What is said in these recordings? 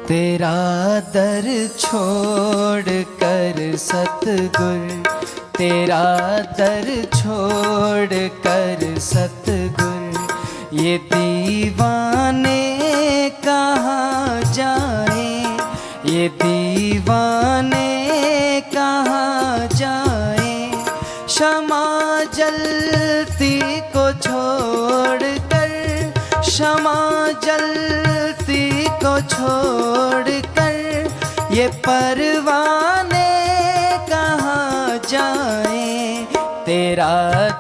तेरा दर छोड़ कर सतगुर, तेरा दर छोड़ कर सतगुर, ये दीवाने कहाँ जाए, ये दीवाने कहाँ जाए। क्षमा जलती को छोड़ कर, क्षमा जलती को छोड़ कर, ये परवाने कहाँ जाए। तेरा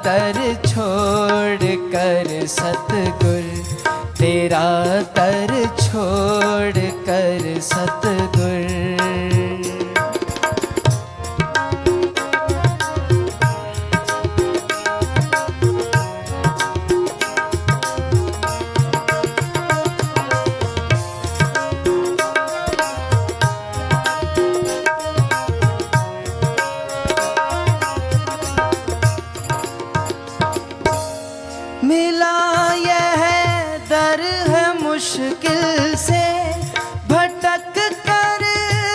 दर छोड़ कर सतगुर, तेरा दर छोड़ कर सतगुर। मिला यह दर है मुश्किल से, भटक कर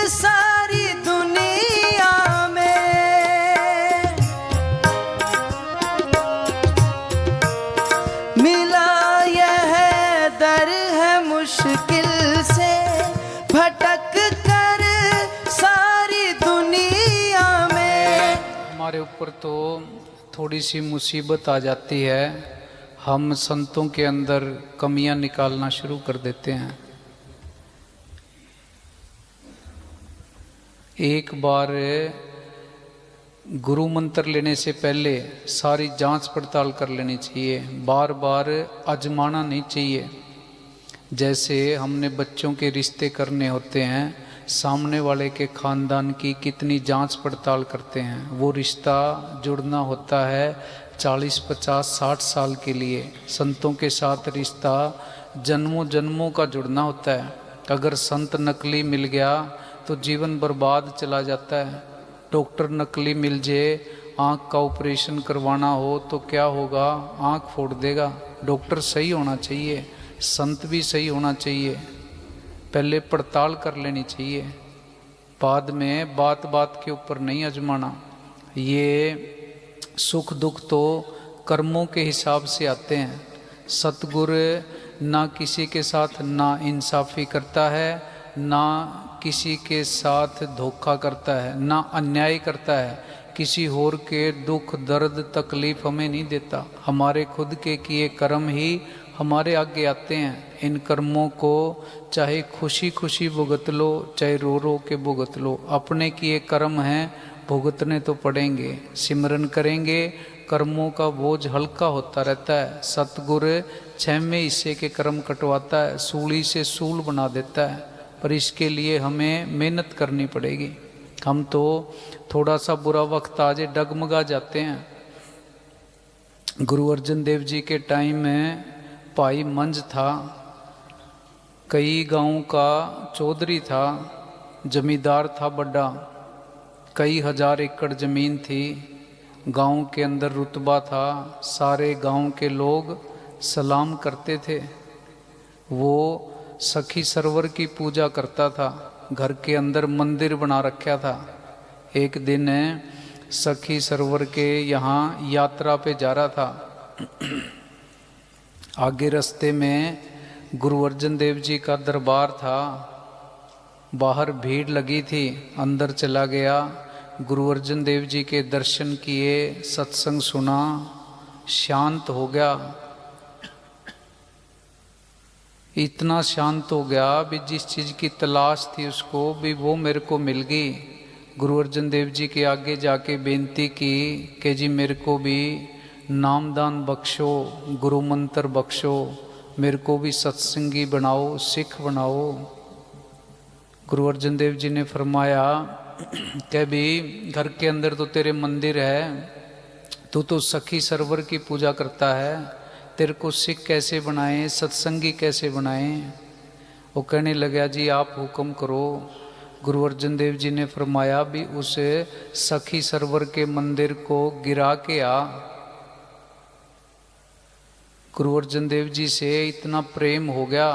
सारी दुनिया में। मिला यह दर है मुश्किल से, भटक कर सारी दुनिया में। हमारे ऊपर तो थोड़ी सी मुसीबत आ जाती है, हम संतों के अंदर कमियां निकालना शुरू कर देते हैं। एक बार गुरु मंत्र लेने से पहले सारी जांच पड़ताल कर लेनी चाहिए, बार बार आजमाना नहीं चाहिए। जैसे हमने बच्चों के रिश्ते करने होते हैं, सामने वाले के खानदान की कितनी जांच पड़ताल करते हैं। वो रिश्ता जुड़ना होता है 40, 50, 60 साल के लिए। संतों के साथ रिश्ता जन्मों जन्मों का जुड़ना होता है। अगर संत नकली मिल गया तो जीवन बर्बाद चला जाता है। डॉक्टर नकली मिल जाए, आँख का ऑपरेशन करवाना हो तो क्या होगा, आँख फोड़ देगा। डॉक्टर सही होना चाहिए, संत भी सही होना चाहिए, पहले पड़ताल कर लेनी चाहिए, बाद में बात बात के ऊपर नहीं आजमाना। ये सुख दुख तो कर्मों के हिसाब से आते हैं। सतगुर ना किसी के साथ ना इंसाफी करता है, ना किसी के साथ धोखा करता है, ना अन्याय करता है। किसी और के दुख दर्द तकलीफ हमें नहीं देता। हमारे खुद के किए कर्म ही हमारे आगे आते हैं। इन कर्मों को चाहे खुशी खुशी भुगत लो, चाहे रो रो के भुगत लो, अपने किए कर्म हैं, भुगतने तो पड़ेंगे। सिमरन करेंगे, कर्मों का बोझ हल्का होता रहता है। सतगुर 6वें हिस्से के कर्म कटवाता है, सूली से सूल बना देता है। पर इसके लिए हमें मेहनत करनी पड़ेगी। हम तो थोड़ा सा बुरा वक्त आ जाए डगमगा जाते हैं। गुरु अर्जन देव जी के टाइम में भाई मंज था, कई गांव का चौधरी था, जमींदार था बड़ा, कई हजार एकड़ जमीन थी, गांव के अंदर रुतबा था, सारे गांव के लोग सलाम करते थे। वो सखी सरवर की पूजा करता था, घर के अंदर मंदिर बना रखा था। एक दिन सखी सरवर के यहाँ यात्रा पे जा रहा था। आगे रास्ते में गुरु अर्जन देव जी का दरबार था, बाहर भीड़ लगी थी, अंदर चला गया, गुरु अर्जन देव जी के दर्शन किए, सत्संग सुना, शांत हो गया। इतना शांत हो गया भी जिस चीज़ की तलाश थी उसको भी वो मेरे को मिल गई। गुरु अर्जन देव जी के आगे जाके बेनती की कि जी मेरे को भी नामदान बख्शो, गुरु मंत्र बख्शो, मेरे को भी सत्संगी बनाओ, सिख बनाओ। गुरु अर्जन देव जी ने फरमाया कि भी घर के अंदर तो तेरे मंदिर है, तू तो सखी सरवर की पूजा करता है, तेरे को सिख कैसे बनाएं, सत्संगी कैसे बनाएं। वो कहने लगा जी आप हुक्म करो। गुरु अर्जन देव जी ने फरमाया भी उस सखी सरवर के मंदिर को गिरा के आ। गुरु अर्जन देव जी से इतना प्रेम हो गया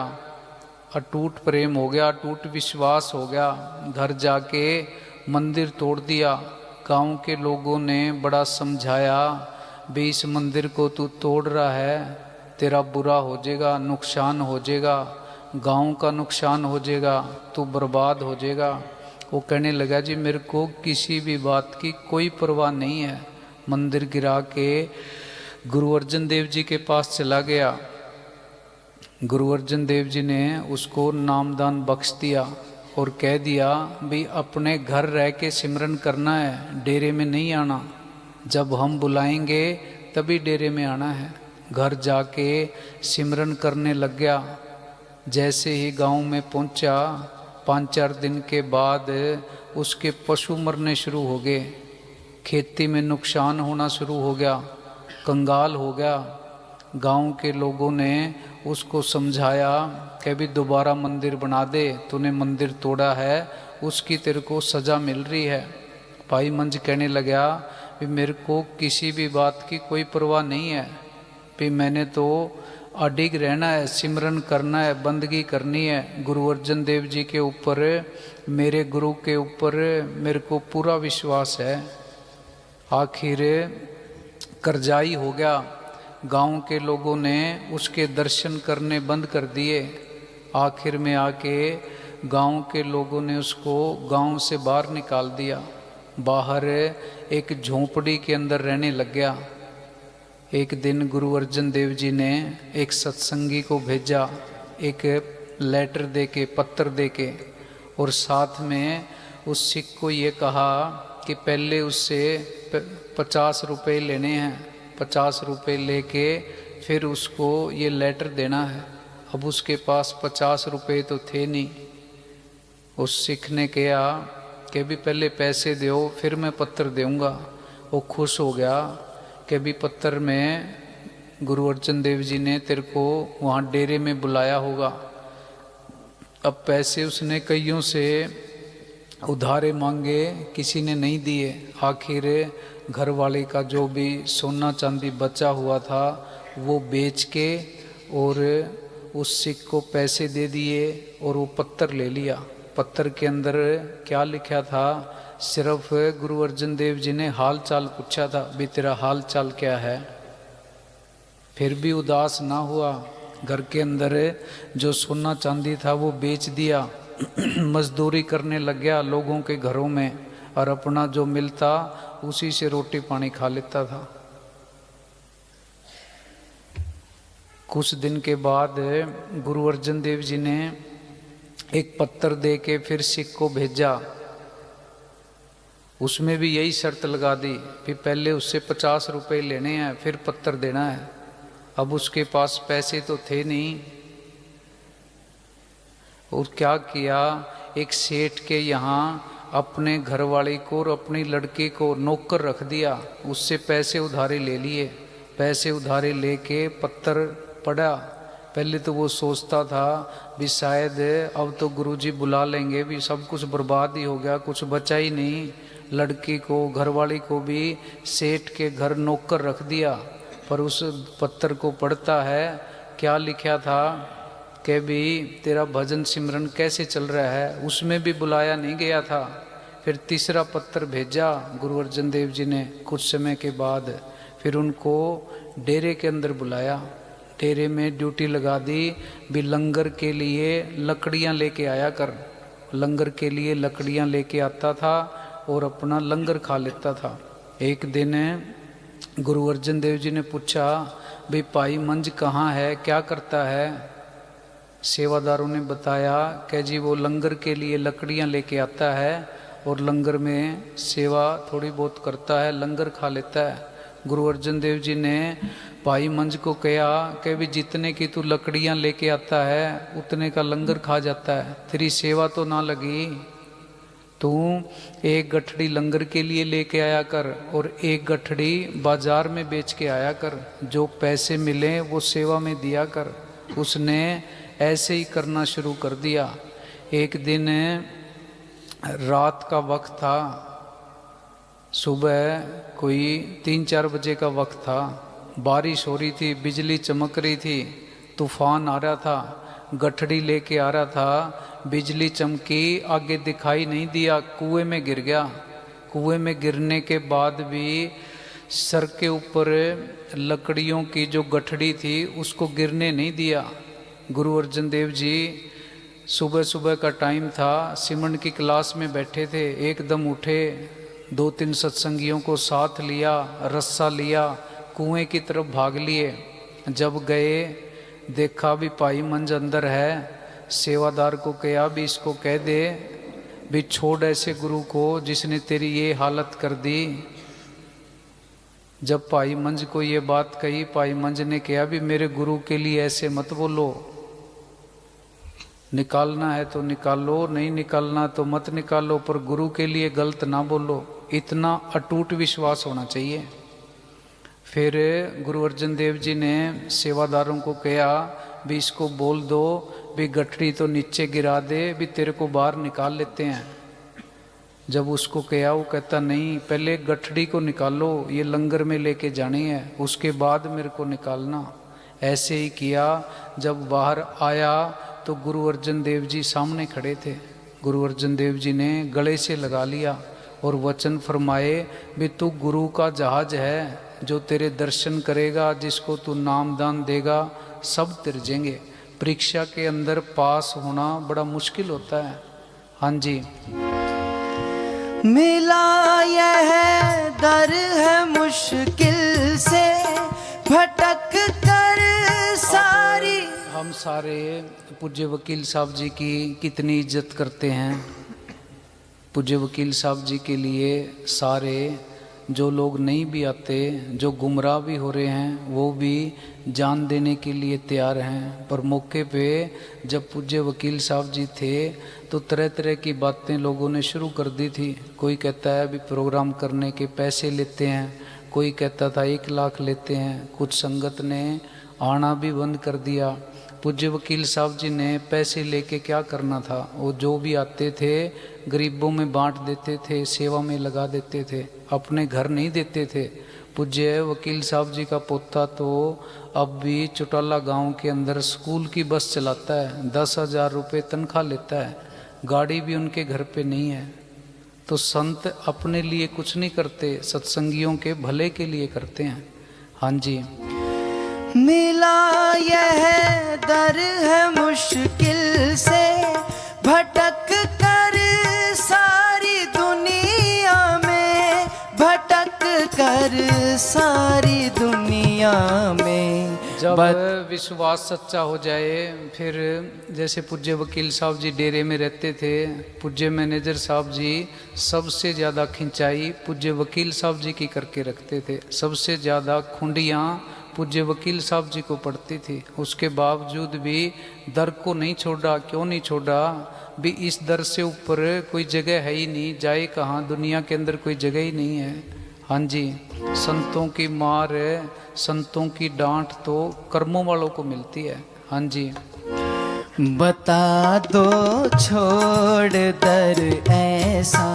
अटूट प्रेम हो गया, अटूट विश्वास हो गया। घर जाके मंदिर तोड़ दिया। गांव के लोगों ने बड़ा समझाया, भी इस मंदिर को तू तोड़ रहा है, तेरा बुरा हो जाएगा, नुकसान हो जाएगा, गांव का नुकसान हो जाएगा, तू बर्बाद हो जाएगा। वो कहने लगा, जी मेरे को किसी भी बात की कोई परवाह नहीं है। मंदिर गिरा के गुरु अर्जन देव जी के पास चला गया। गुरु अर्जन देव जी ने उसको नामदान बख्श दिया और कह दिया, भी अपने घर रह के सिमरन करना है, डेरे में नहीं आना। जब हम बुलाएंगे तभी डेरे में आना है। घर जाके सिमरन करने लग गया। जैसे ही गांव में पहुंचा, 5-4 दिन के बाद उसके पशु मरने शुरू हो गए, खेती में नुकसान होना शुरू हो गया, कंगाल हो गया। गांव के लोगों ने उसको समझाया कि भी दोबारा मंदिर बना दे, तूने मंदिर तोड़ा है, उसकी तेरे को सज़ा मिल रही है। भाई मंज कहने लगा, भी मेरे को किसी भी बात की कोई परवाह नहीं है, भी मैंने तो अडिग रहना है, सिमरन करना है, बंदगी करनी है। गुरु अर्जन देव जी के ऊपर, मेरे गुरु के ऊपर मेरे को पूरा विश्वास है। आखिर करजाई हो गया। गांव के लोगों ने उसके दर्शन करने बंद कर दिए। आखिर में आके गांव के लोगों ने उसको गांव से बाहर निकाल दिया। बाहर एक झोंपड़ी के अंदर रहने लग गया। एक दिन गुरु अर्जन देव जी ने एक सत्संगी को भेजा, एक लेटर दे के, पत्र दे के, और साथ में उस सिख को ये कहा कि पहले उससे 50 रुपये लेने हैं, 50 रुपये लेके फिर उसको ये लेटर देना है। अब उसके पास 50 रुपये तो थे नहीं। उस सिख ने कहा कि भी पहले पैसे दो फिर मैं पत्र दूंगा। वो खुश हो गया कि भी पत्र में गुरु अर्जन देव जी ने तेरे को वहाँ डेरे में बुलाया होगा। अब पैसे उसने कईयों से उधारे मांगे, किसी ने नहीं दिए। आखिर घर वाले का जो भी सोना चांदी बचा हुआ था वो बेच के और उस सिख को पैसे दे दिए और वो पत्र ले लिया। पत्र के अंदर क्या लिखा था, सिर्फ गुरु अर्जन देव जी ने हाल चाल पूछा था, भी तेरा हाल चाल क्या है। फिर भी उदास ना हुआ। घर के अंदर जो सोना चांदी था वो बेच दिया, मजदूरी करने लग गया लोगों के घरों में, और अपना जो मिलता उसी से रोटी पानी खा लेता था। कुछ दिन के बाद गुरु अर्जन देव जी ने एक पत्र दे के फिर सिख को भेजा। उसमें भी यही शर्त लगा दी कि पहले उससे 50 रुपये लेने हैं फिर पत्र देना है। अब उसके पास पैसे तो थे नहीं, और क्या किया, एक सेठ के यहाँ अपने घरवाली को और अपनी लड़की को नौकर रख दिया, उससे पैसे उधारे ले लिए। पैसे उधारे लेके पत्र पढ़ा। पहले तो वो सोचता था भी शायद अब तो गुरुजी बुला लेंगे, भी सब कुछ बर्बाद ही हो गया, कुछ बचा ही नहीं। लड़की को, घरवाली को भी सेठ के घर नौकर रख दिया। पर उस पत्र को पढ़ता है, क्या लिखा था कि भी तेरा भजन सिमरन कैसे चल रहा है, उसमें भी बुलाया नहीं गया था। फिर तीसरा पत्र भेजा गुरु अर्जन देव जी ने कुछ समय के बाद। फिर उनको डेरे के अंदर बुलाया, डेरे में ड्यूटी लगा दी, भी लंगर के लिए लकड़ियाँ लेके आया कर। लंगर के लिए लकड़ियाँ लेके आता था और अपना लंगर खा लेता था। एक दिन गुरु अर्जन देव जी ने पूछा, भाई भाई मंज कहाँ है, क्या करता है। सेवादारों ने बताया कि जी वो लंगर के लिए लकड़ियाँ लेके आता है और लंगर में सेवा थोड़ी बहुत करता है, लंगर खा लेता है। गुरु अर्जन देव जी ने भाई मंज को कहा कि भी जितने की तू लकड़ियाँ लेके आता है उतने का लंगर खा जाता है, तेरी सेवा तो ना लगी। तू एक गठड़ी लंगर के लिए लेके आया कर और एक गठड़ी बाजार में बेच के आया कर, जो पैसे मिले वो सेवा में दिया कर। उसने ऐसे ही करना शुरू कर दिया। एक दिन रात का वक्त था, सुबह कोई 3-4 बजे का वक्त था, बारिश हो रही थी, बिजली चमक रही थी, तूफान आ रहा था। गठड़ी लेके आ रहा था, बिजली चमकी, आगे दिखाई नहीं दिया, कुएं में गिर गया। कुएं में गिरने के बाद भी सर के ऊपर लकड़ियों की जो गठड़ी थी उसको गिरने नहीं दिया। गुरु अर्जन देव जी सुबह सुबह का टाइम था, सिमरन की क्लास में बैठे थे, एकदम उठे, 2-3 सत्संगियों को साथ लिया, रस्सा लिया, कुएं की तरफ भाग लिए। जब गए देखा भी भाई मंज अंदर है, सेवादार को कहा भी इसको कह दे भी छोड़ ऐसे गुरु को जिसने तेरी ये हालत कर दी। जब भाई मंज को ये बात कही, भाई मंज ने कहा भी मेरे गुरु के लिए ऐसे मत बोलो, निकालना है तो निकालो, नहीं निकालना तो मत निकालो, पर गुरु के लिए गलत ना बोलो। इतना अटूट विश्वास होना चाहिए। फिर गुरु अर्जन देव जी ने सेवादारों को कहा भी इसको बोल दो भी गठड़ी तो नीचे गिरा दे, भी तेरे को बाहर निकाल लेते हैं। जब उसको कहा, वो कहता नहीं, पहले गठड़ी को निकालो, ये लंगर में लेके जानी है, उसके बाद मेरे को निकालना। ऐसे ही किया। जब बाहर आया तो गुरु अर्जन देव जी सामने खड़े थे। गुरु अर्जन देव जी ने गले से लगा लिया और वचन फरमाए भी तू गुरु का जहाज है, जो तेरे दर्शन करेगा, जिसको तू नाम दान देगा, सब तिरजेंगे। परीक्षा के अंदर पास होना बड़ा मुश्किल होता है। हाँ जी। मिला यह दर है मुश्किल से, भटक कर सारी। हम सारे पूज्य वकील साहब जी की कितनी इज्जत करते हैं। पूज्य वकील साहब जी के लिए सारे जो लोग नहीं भी आते, जो गुमराह भी हो रहे हैं, वो भी जान देने के लिए तैयार हैं। पर मौके पे जब पूज्य वकील साहब जी थे तो तरह तरह की बातें लोगों ने शुरू कर दी थी। कोई कहता है अभी प्रोग्राम करने के पैसे लेते हैं, कोई कहता था 1 लाख लेते हैं। कुछ संगत ने आना भी बंद कर दिया। पूज्य वकील साहब जी ने पैसे लेके क्या करना था? वो जो भी आते थे गरीबों में बांट देते थे, सेवा में लगा देते थे, अपने घर नहीं देते थे। पूज्य वकील साहब जी का पोता तो अब भी चौटाला गांव के अंदर स्कूल की बस चलाता है, 10,000 रुपये तनख्वाह लेता है, गाड़ी भी उनके घर पे नहीं है। तो संत अपने लिए कुछ नहीं करते, सत्संगियों के भले के लिए करते हैं। हाँ जी। मिला यह दर है मुश्किल से, भटक कर सारी दुनिया में, भटक कर सारी दुनिया में। जब विश्वास सच्चा हो जाए, फिर जैसे पूज्य वकील साहब जी डेरे में रहते थे, पूज्य मैनेजर साहब जी सबसे ज़्यादा खिंचाई पूज्य वकील साहब जी की करके रखते थे। सबसे ज़्यादा खुंडियाँ पूज्य वकील साहब जी को पड़ती थी। उसके बावजूद भी दर को नहीं छोड़ा। क्यों नहीं छोड़ा? भी इस दर से ऊपर कोई जगह है ही नहीं, जाए कहाँ, दुनिया के अंदर कोई जगह ही नहीं है। हाँ जी। संतों की मार, संतों की डांट तो कर्मों वालों को मिलती है। हाँ जी। बता दो छोड़ दर ऐसा,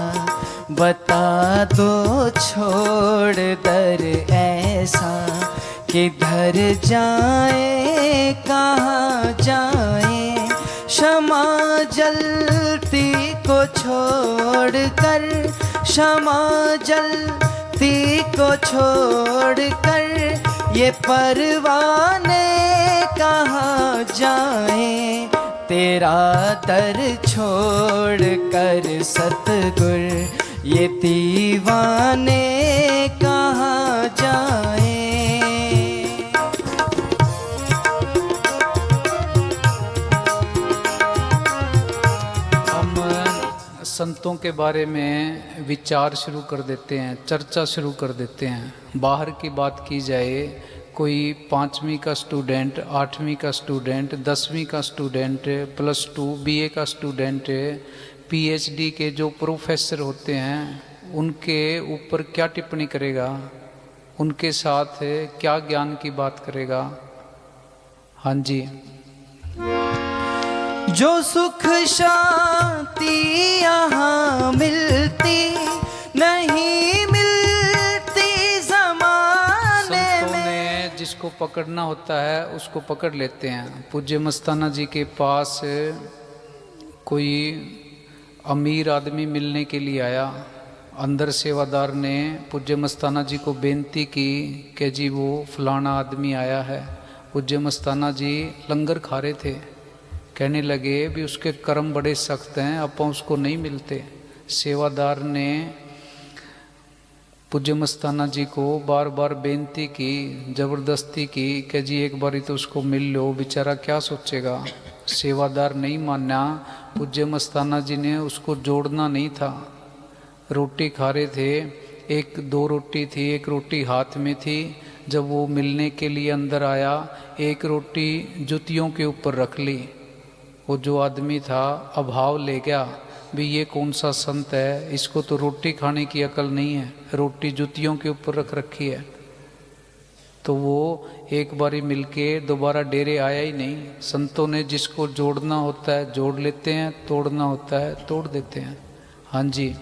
बता दो छोड़ दर ऐसा, किधर जाए कहाँ जाए, क्षमा जलती को छोड़ कर, क्षमा जलती को छोड़ कर, ये परवाने कहाँ जाए, तेरा दर छोड़ कर सतगुर, ये दीवाने कहाँ जाए। संतों के बारे में विचार शुरू कर देते हैं, चर्चा शुरू कर देते हैं। बाहर की बात की जाए, कोई 5वीं का स्टूडेंट, 8वीं का स्टूडेंट, 10वीं का स्टूडेंट, +2 BA का स्टूडेंट, PhD के जो प्रोफेसर होते हैं, उनके ऊपर क्या टिप्पणी करेगा, उनके साथ क्या ज्ञान की बात करेगा। हाँ जी। जो सुख शांति यहाँ मिलती नहीं मिलती ज़माने में। जिसको पकड़ना होता है उसको पकड़ लेते हैं। पूज्य मस्ताना जी के पास कोई अमीर आदमी मिलने के लिए आया। अंदर सेवादार ने पूज्य मस्ताना जी को बेनती की कि जी वो फलाना आदमी आया है। पूज्य मस्ताना जी लंगर खा रहे थे, कहने लगे भी उसके कर्म बड़े सख्त हैं, अपन उसको नहीं मिलते। सेवादार ने पूज्य मस्ताना जी को बार बार बेनती की, जबरदस्ती की कि जी एक बारी तो उसको मिल लो, बेचारा क्या सोचेगा। सेवादार नहीं माना। पूज्य मस्ताना जी ने उसको जोड़ना नहीं था। रोटी खा रहे थे, एक दो रोटी थी, एक रोटी हाथ में थी। जब वो मिलने के लिए अंदर आया, एक रोटी जूतियों के ऊपर रख ली। वो जो आदमी था अभाव ले गया, भी ये कौन सा संत है, इसको तो रोटी खाने की अकल नहीं है, रोटी जूतियों के ऊपर रख रखी है। तो वो एक बारी मिलके दोबारा डेरे आया ही नहीं। संतों ने जिसको जोड़ना होता है जोड़ लेते हैं, तोड़ना होता है तोड़ देते हैं। हाँ जी।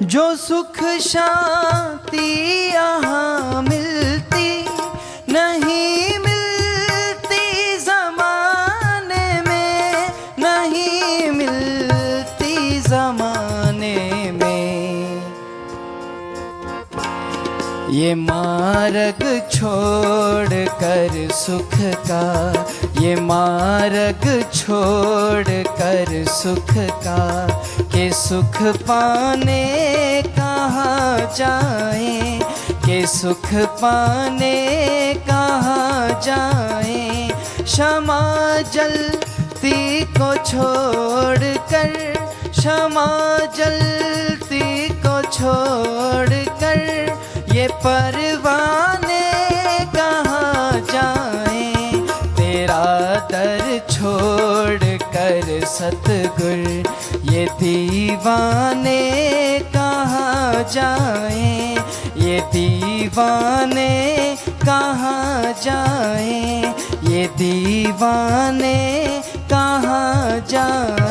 जो सुख शांति यहाँ मिलती नहीं मिलती जमाने में, नहीं मिलती जमाने में। ये मार्ग छोड़ कर सुख का, ये मार्ग छोड़ कर सुख का, के सुख पाने कहाँ जाएं, के सुख पाने कहाँ जाएं। क्षमा जलती को छोड़ कर, क्षमा जलती को छोड़ कर, ये परवाने कहाँ जाएं। तेरा दर छोड़ कर सतगुर, ये दीवाने कहाँ जाएं, ये दीवाने कहाँ जाएं, ये दीवाने कहाँ जाएं।